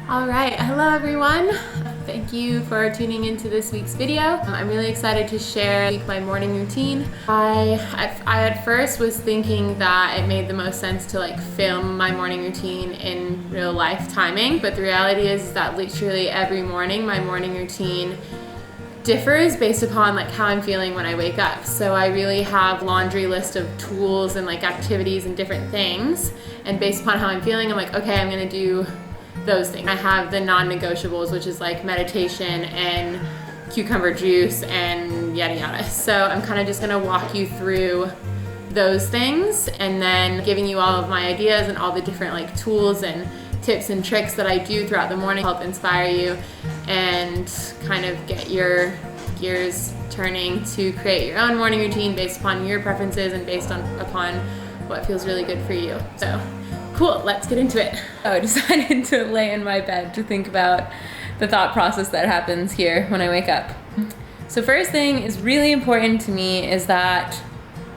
All right, hello everyone. Thank you for tuning into this week's video. I'm really excited to share my morning routine. I at first was thinking that it made the most sense to like film my morning routine in real life timing, but the reality is that literally every morning my morning routine differs based upon like how I'm feeling when I wake up. So I really have a laundry list of tools and like activities and different things, and based upon how I'm feeling, I'm like, okay, I'm gonna do those things. I have the non-negotiables, which is like meditation and cucumber juice and yada yada. So I'm kind of just gonna walk you through those things and then giving you all of my ideas and all the different like tools and tips and tricks that I do throughout the morning to help inspire you and kind of get your gears turning to create your own morning routine based upon your preferences and based upon what feels really good for you. So cool, let's get into it. I decided to lay in my bed to think about the thought process that happens here when I wake up. So first thing is really important to me is that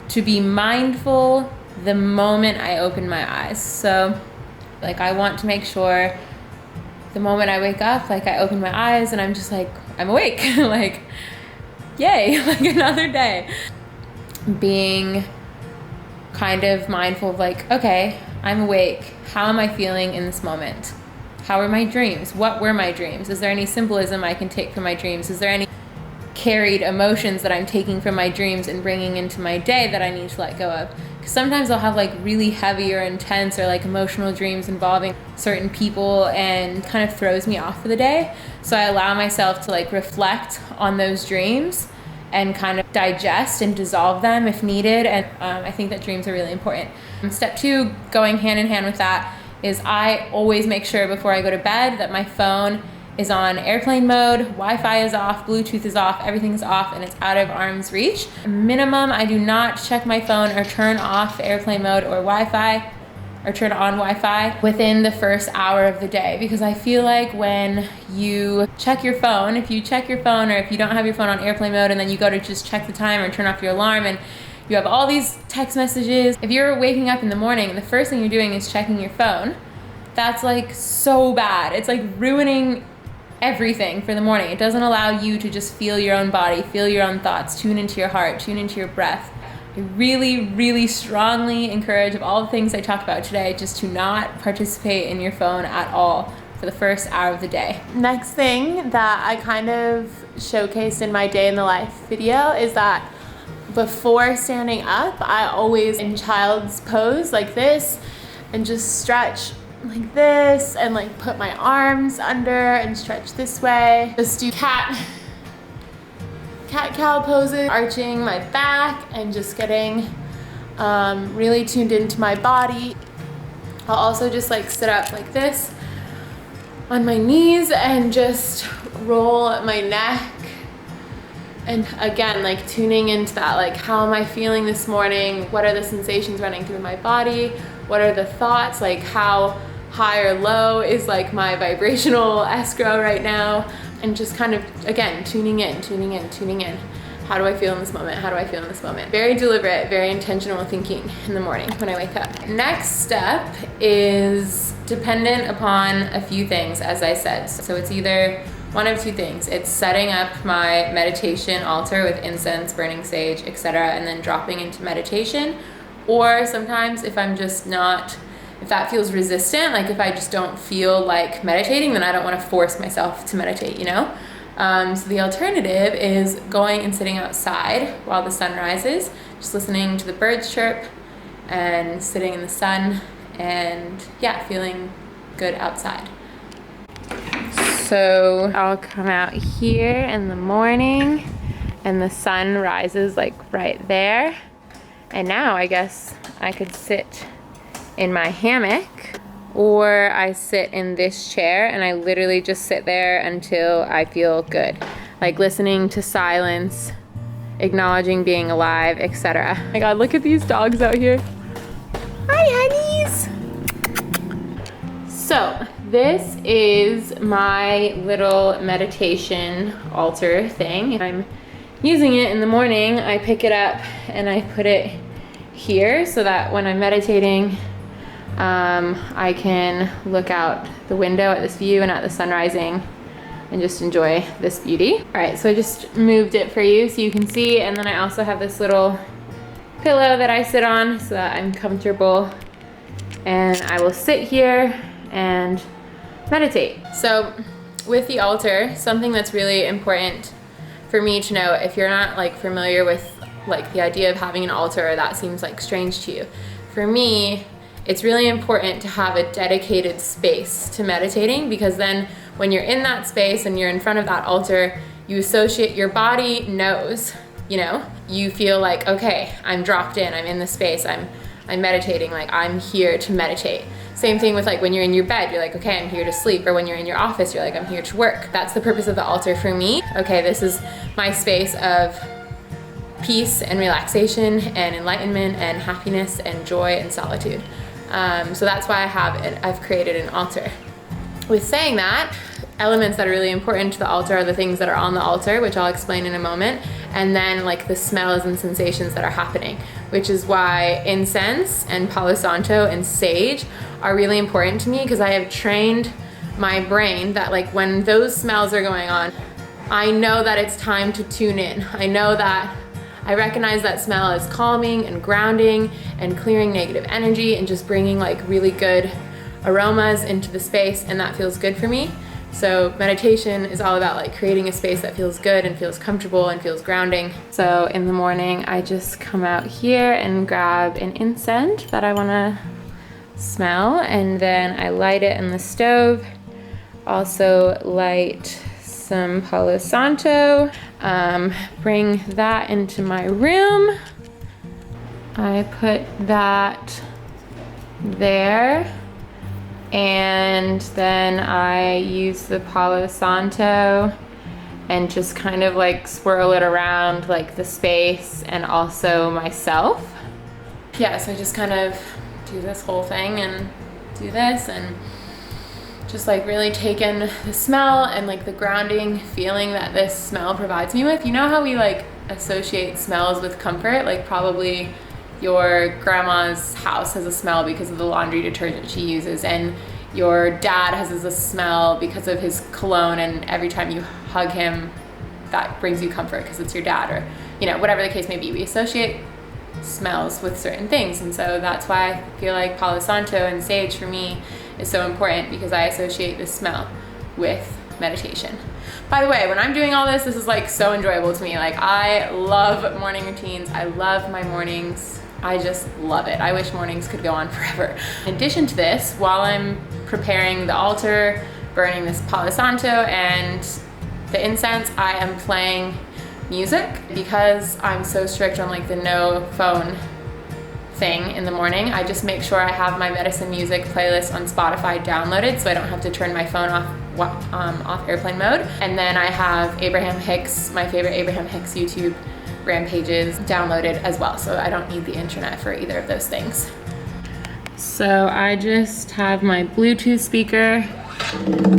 to be mindful the moment I open my eyes. So like I want to make sure the moment I wake up, like I open my eyes and I'm just like, I'm awake, like yay, like another day. Being kind of mindful of like, okay, I'm awake. How am I feeling in this moment? How are my dreams? What were my dreams? Is there any symbolism I can take from my dreams? Is there any carried emotions that I'm taking from my dreams and bringing into my day that I need to let go of? Because sometimes I'll have like really heavy or intense or like emotional dreams involving certain people and kind of throws me off for the day. So I allow myself to like reflect on those dreams and kind of digest and dissolve them if needed. And I think that dreams are really important. Step 2, going hand in hand with that, is I always make sure before I go to bed that my phone is on airplane mode, Wi-Fi is off, Bluetooth is off, everything's off, and it's out of arm's reach. Minimum, I do not check my phone or turn off airplane mode or Wi-Fi, or turn on Wi-Fi within the first hour of the day, because I feel like when you check your phone, if you check your phone or if you don't have your phone on airplane mode and then you go to just check the time or turn off your alarm and you have all these text messages, if you're waking up in the morning and the first thing you're doing is checking your phone, that's like so bad. It's like ruining everything for the morning. It doesn't allow you to just feel your own body, feel your own thoughts, tune into your heart, tune into your breath. I really, really strongly encourage, of all the things I talked about today, just to not participate in your phone at all for the first hour of the day. Next thing that I kind of showcased in my day in the life video is that before standing up, I always in child's pose like this and just stretch like this and like put my arms under and stretch this way. Just do cat-cow poses, arching my back and just getting really tuned into my body. I'll also just like sit up like this on my knees and just roll my neck. And again, like tuning into that, like how am I feeling this morning? What are the sensations running through my body? What are the thoughts? Like how high or low is like my vibrational escrow right now? And just kind of, again, tuning in. How do I feel in this moment? How do I feel in this moment? Very deliberate, very intentional thinking in the morning when I wake up. Next step is dependent upon a few things, as I said. So it's either one of two things. It's setting up my meditation altar with incense, burning sage, etc., and then dropping into meditation. Or sometimes if I'm just not, if that feels resistant, like if I just don't feel like meditating, then I don't want to force myself to meditate, you know? So the alternative is going and sitting outside while the sun rises, just listening to the birds chirp and sitting in the sun and yeah, feeling good outside. So I'll come out here in the morning and the sun rises like right there. And now I guess I could sit in my hammock, or I sit in this chair and I literally just sit there until I feel good. Like listening to silence, acknowledging being alive, etc. Oh my God, look at these dogs out here. Hi, honeys. So this is my little meditation altar thing. I'm using it in the morning. I pick it up and I put it here so that when I'm meditating, I can look out the window at this view and at the sun rising and just enjoy this beauty. All right, so I just moved it for you so you can see, and then I also have this little pillow that I sit on so that I'm comfortable, and I will sit here and meditate. So with the altar, something that's really important for me to know, if you're not like familiar with like the idea of having an altar, or that seems like strange to you, for me, it's really important to have a dedicated space to meditating, because then when you're in that space and you're in front of that altar, you associate, your body knows, you know, you feel like, okay, I'm dropped in, I'm in the space, I'm meditating, like I'm here to meditate. Same thing with like when you're in your bed, you're like, okay, I'm here to sleep. Or when you're in your office, you're like, I'm here to work. That's the purpose of the altar for me. Okay, this is my space of peace and relaxation and enlightenment and happiness and joy and solitude. So that's why I've created an altar. With saying that, elements that are really important to the altar are the things that are on the altar, which I'll explain in a moment, and then like the smells and sensations that are happening, which is why incense and Palo Santo and sage are really important to me, because I have trained my brain that like when those smells are going on, I know that it's time to tune in. I recognize that smell as calming and grounding and clearing negative energy and just bringing like really good aromas into the space, and that feels good for me. So meditation is all about like creating a space that feels good and feels comfortable and feels grounding. So in the morning, I just come out here and grab an incense that I wanna smell, and then I light it in the stove. Also light some Palo Santo, bring that into my room. I put that there, and then I use the Palo Santo and just kind of like swirl it around like the space and also myself. Yeah, so I just kind of do this whole thing and do this, and just like really take in the smell and like the grounding feeling that this smell provides me with. You know how we like associate smells with comfort? Like probably your grandma's house has a smell because of the laundry detergent she uses, and your dad has a smell because of his cologne, and every time you hug him, that brings you comfort because it's your dad, or you know, whatever the case may be. We associate smells with certain things, and so that's why I feel like Palo Santo and sage for me is so important, because I associate this smell with meditation. By the way, when I'm doing all this is like so enjoyable to me. Like I love morning routines. I love my mornings. I just love it. I wish mornings could go on forever. In addition to this, while I'm preparing the altar, burning this Palo Santo and the incense, I am playing music, because I'm so strict on like the no phone thing in the morning. I just make sure I have my medicine music playlist on Spotify downloaded, so I don't have to turn my phone off airplane mode. And then I have Abraham Hicks, my favorite Abraham Hicks YouTube rampages, downloaded as well, so I don't need the internet for either of those things. So I just have my Bluetooth speaker.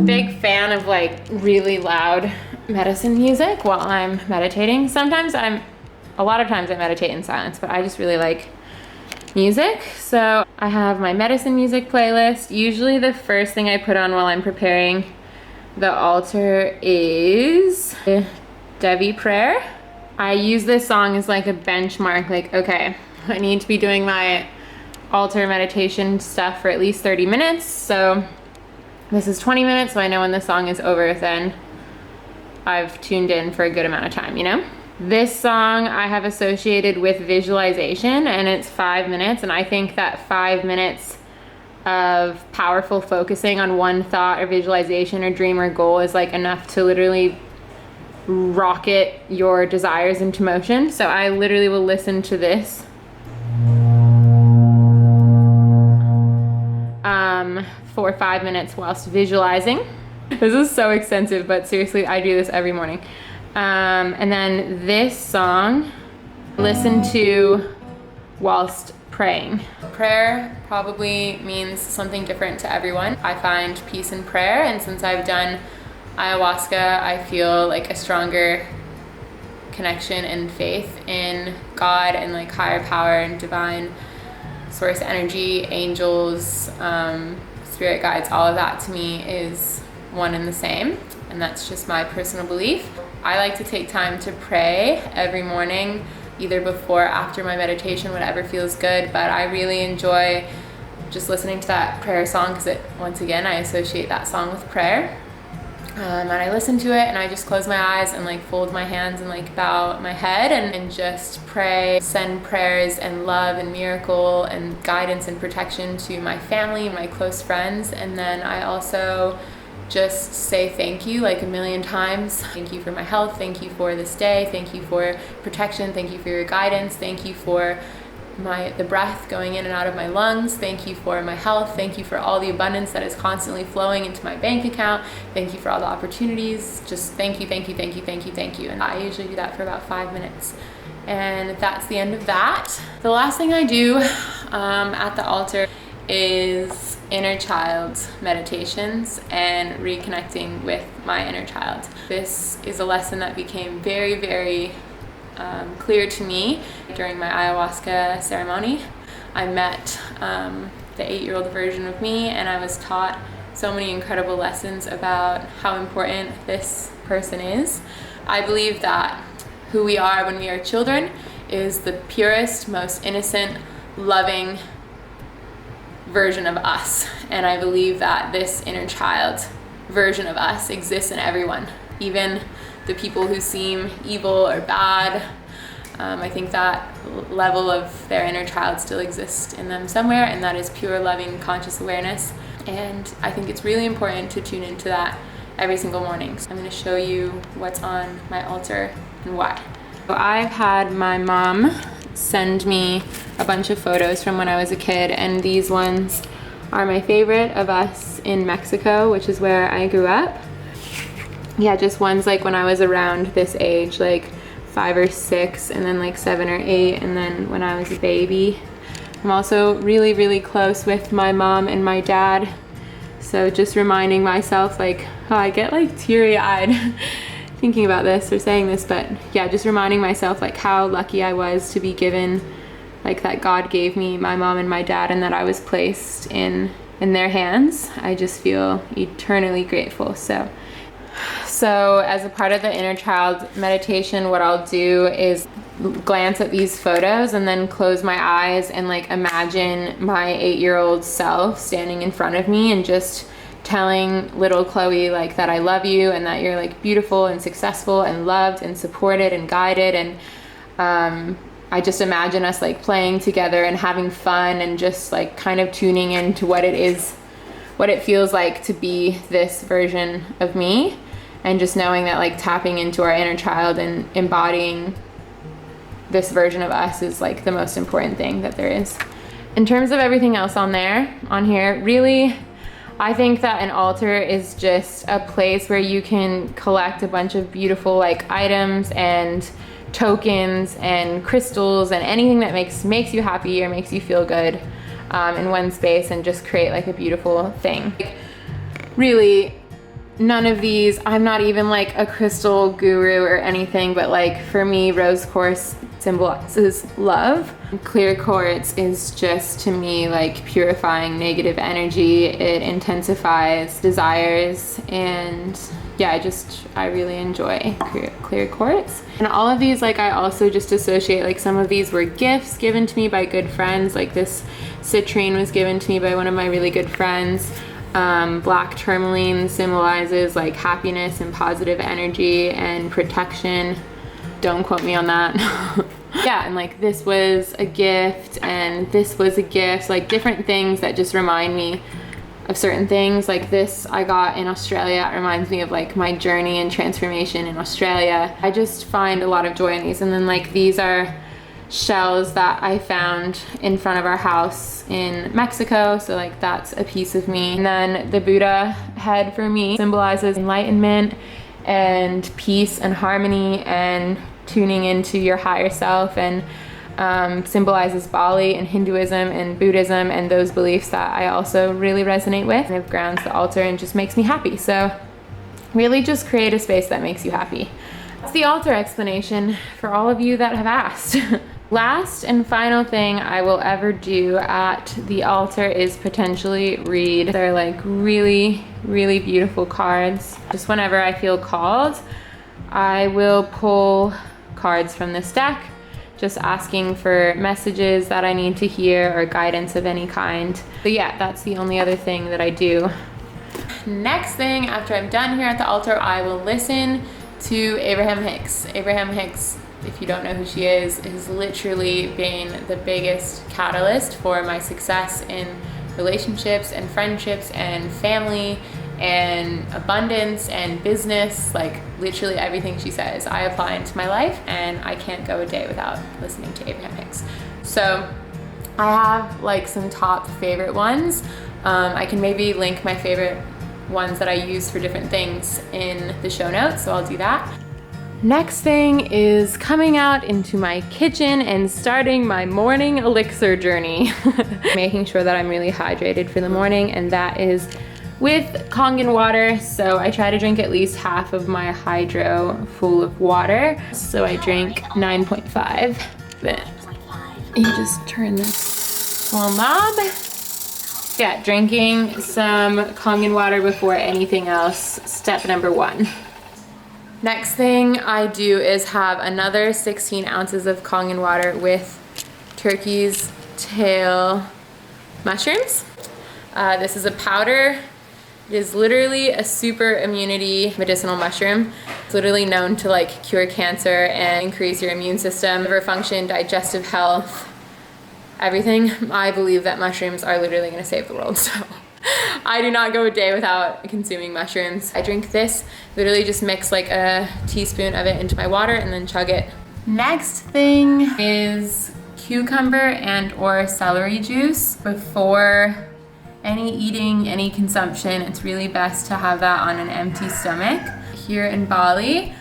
Big fan of like really loud medicine music while I'm meditating. A lot of times I meditate in silence, but I just really like music. So I have my medicine music playlist. Usually the first thing I put on while I'm preparing the altar is Devi prayer. I use this song as like a benchmark, like, okay, I need to be doing my altar meditation stuff for at least 30 minutes. So this is 20 minutes, so I know when the song is over, then I've tuned in for a good amount of time, you know? This song I have associated with visualization, and it's 5 minutes, and I think that 5 minutes of powerful focusing on one thought or visualization or dream or goal is like enough to literally rocket your desires into motion. So I literally will listen to this for 5 minutes whilst visualizing. This is so extensive, but seriously, I do this every morning. And then this song, listen to whilst praying. Prayer probably means something different to everyone. I find peace in prayer, and since I've done ayahuasca, I feel like a stronger connection and faith in God and like higher power and divine source energy, angels, spirit guides, all of that to me is one and the same, and that's just my personal belief. I like to take time to pray every morning, either before or after my meditation, whatever feels good, but I really enjoy just listening to that prayer song because once again, I associate that song with prayer. And I listen to it and I just close my eyes and like fold my hands and like bow my head and just pray, send prayers and love and miracle and guidance and protection to my family and my close friends. And then I also just say thank you like a million times. Thank you for my health. Thank you for this day. Thank you for protection. Thank you for your guidance. Thank you for the breath going in and out of my lungs. Thank you for my health. Thank you for all the abundance that is constantly flowing into my bank account. Thank you for all the opportunities. Just thank you, thank you, thank you, thank you, thank you. And I usually do that for about 5 minutes. And that's the end of that. The last thing I do at the altar is inner child meditations and reconnecting with my inner child. This is a lesson that became very, very clear to me during my ayahuasca ceremony. I met the 8-year-old version of me, and I was taught so many incredible lessons about how important this person is. I believe that who we are when we are children is the purest, most innocent, loving version of us. And I believe that this inner child version of us exists in everyone, even the people who seem evil or bad. I think that level of their inner child still exists in them somewhere, and that is pure, loving, conscious awareness. And I think it's really important to tune into that every single morning. So I'm going to show you what's on my altar and why. So I've had my mom send me a bunch of photos from when I was a kid, and these ones are my favorite of us in Mexico, which is where I grew up. Yeah, just ones like when I was around this age, like 5 or 6, and then like 7 or 8, and then when I was a baby. I'm also really, really close with my mom and my dad. So just reminding myself, like, oh, I get like teary-eyed thinking about this or saying this, but yeah, just reminding myself like how lucky I was to be given, like that God gave me my mom and my dad, and that I was placed in their hands. I just feel eternally grateful. So as a part of the inner child meditation, what I'll do is glance at these photos and then close my eyes and like imagine my 8-year-old self standing in front of me and just telling little Chloe like that I love you and that you're like beautiful and successful and loved and supported and guided. And I just imagine us like playing together and having fun and just like kind of tuning into what it feels like to be this version of me. And just knowing that like tapping into our inner child and embodying this version of us is like the most important thing that there is. In terms of everything else on here, really, I think that an altar is just a place where you can collect a bunch of beautiful like items and tokens and crystals and anything that makes you happy or makes you feel good in one space, and just create like a beautiful thing. Really, none of these, I'm not even like a crystal guru or anything, but like for me, rose quartz symbolizes love. Clear quartz is just to me like purifying negative energy. It intensifies desires, and yeah, I really enjoy clear quartz. And all of these, like I also just associate, like some of these were gifts given to me by good friends. Like this citrine was given to me by one of my really good friends. Black tourmaline symbolizes like happiness and positive energy and protection. Don't quote me on that. Yeah, and like this was a gift and this was a gift, like different things that just remind me of certain things. Like this I got in Australia. It reminds me of like my journey and transformation in Australia. I just find a lot of joy in these. And then like these are shells that I found in front of our house in Mexico, so like that's a piece of me. And then the Buddha head for me symbolizes enlightenment and peace and harmony and tuning into your higher self, and symbolizes Bali and Hinduism and Buddhism and those beliefs that I also really resonate with, and it grounds the altar and just makes me happy. So really just create a space that makes you happy. That's the altar explanation for all of you that have asked. Last and final thing I will ever do at the altar is potentially read. They're like really, really beautiful cards. Just whenever I feel called, I will pull cards from this deck, just asking for messages that I need to hear or guidance of any kind. But yeah, that's the only other thing that I do. Next thing, after I'm done here at the altar, I will listen to Abraham Hicks. Abraham Hicks, if you don't know who she is, has literally been the biggest catalyst for my success in relationships and friendships and family and abundance and business. Like literally everything she says I apply into my life, and I can't go a day without listening to Abraham Hicks. So I have like some top favorite ones. I can maybe link my favorite ones that I use for different things in the show notes, so I'll do that. Next thing is coming out into my kitchen and starting my morning elixir journey. Making sure that I'm really hydrated for the morning, and that is with Kangen water. So I try to drink at least half of my hydro full of water. So I drink 9.5. But you just turn this little knob. Yeah, drinking some Kangen water before anything else, step number 1. Next thing I do is have another 16 ounces of Kangen water with turkey's tail mushrooms. This is a powder. It is literally a super immunity medicinal mushroom. It's literally known to like cure cancer and increase your immune system, liver function, digestive health, everything. I believe that mushrooms are literally gonna save the world, so I do not go a day without consuming mushrooms. I drink this, literally just mix like a teaspoon of it into my water and then chug it. Next thing is cucumber and or celery juice. Before any eating, any consumption, it's really best to have that on an empty stomach. Here in Bali,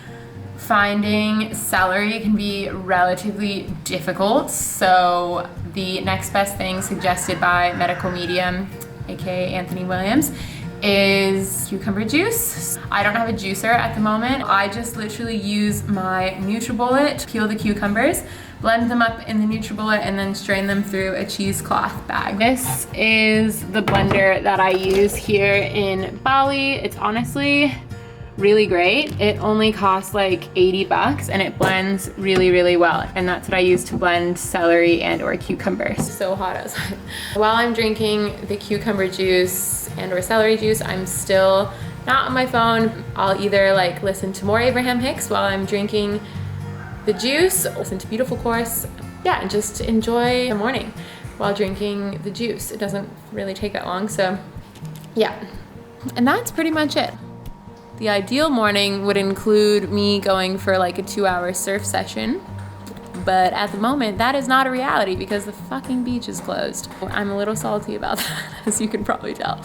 finding celery can be relatively difficult, so the next best thing suggested by medical medium, aka Anthony Williams, is cucumber juice. I don't have a juicer at the moment. I just literally use my NutriBullet, peel the cucumbers, blend them up in the NutriBullet, and then strain them through a cheesecloth bag. This is the blender that I use here in Bali. It's honestly really great. It only costs like 80 bucks and it blends really, really well. And that's what I use to blend celery and or cucumbers. It's so hot outside. While I'm drinking the cucumber juice and or celery juice, I'm still not on my phone. I'll either like listen to more Abraham Hicks while I'm drinking the juice, listen to Beautiful Course, yeah, and just enjoy the morning while drinking the juice. It doesn't really take that long, so yeah. And that's pretty much it. The ideal morning would include me going for like a 2-hour surf session, but at the moment that is not a reality because the fucking beach is closed. I'm a little salty about that, as you can probably tell.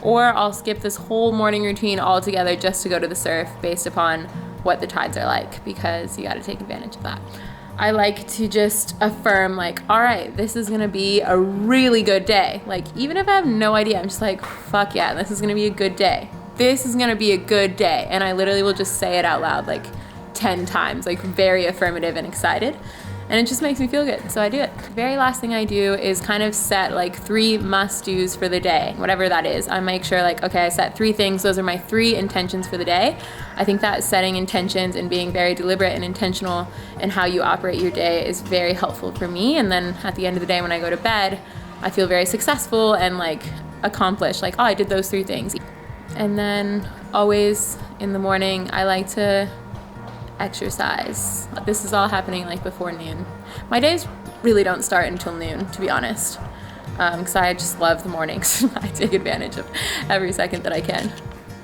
Or I'll skip this whole morning routine altogether just to go to the surf based upon what the tides are like, because you got to take advantage of that. I like to just affirm like, all right, this is gonna be a really good day. Like even if I have no idea, I'm just like, fuck yeah, this is gonna be a good day. This is gonna be a good day. And I literally will just say it out loud like 10 times, like very affirmative and excited. And it just makes me feel good, so I do it. The very last thing I do is kind of set like 3 must-dos for the day, whatever that is. I make sure like, okay, I set 3 things. Those are my 3 intentions for the day. I think that setting intentions and being very deliberate and intentional in how you operate your day is very helpful for me. And then at the end of the day when I go to bed, I feel very successful and like accomplished, like, oh, I did those 3 things. And then always in the morning, I like to exercise. This is all happening like before noon. My days really don't start until noon, to be honest, because I just love the mornings. I take advantage of every second that I can.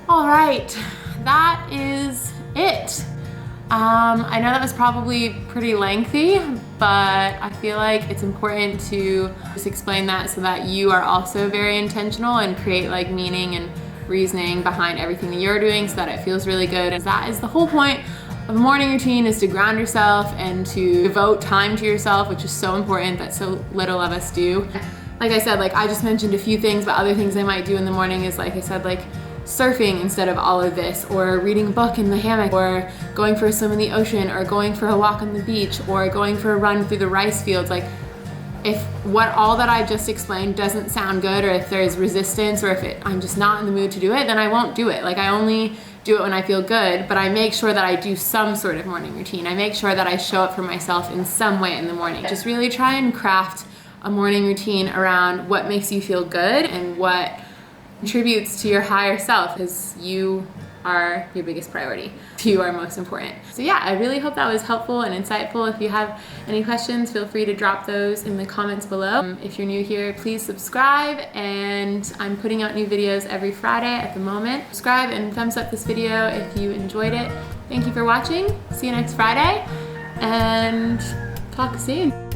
All right, that is it. I know that was probably pretty lengthy, but I feel like it's important to just explain that so that you are also very intentional and create like meaning and reasoning behind everything that you're doing so that it feels really good. And that is the whole point of a morning routine, is to ground yourself and to devote time to yourself, which is so important that so little of us do. Like I said, like I just mentioned a few things, but other things I might do in the morning is, like I said, like surfing instead of all of this, or reading a book in the hammock, or going for a swim in the ocean, or going for a walk on the beach, or going for a run through the rice fields. Like, if all that I just explained doesn't sound good, or if there's resistance, or if I'm just not in the mood to do it, then I won't do it. Like, I only do it when I feel good, but I make sure that I do some sort of morning routine. I make sure that I show up for myself in some way in the morning. Just really try and craft a morning routine around what makes you feel good and what contributes to your higher self, because you are your biggest priority. You are most important. So yeah, I really hope that was helpful and insightful. If you have any questions, feel free to drop those in the comments below. If you're new here, please subscribe, and I'm putting out new videos every Friday at the moment. Subscribe and thumbs up this video if you enjoyed it. Thank you for watching. See you next Friday, and talk soon.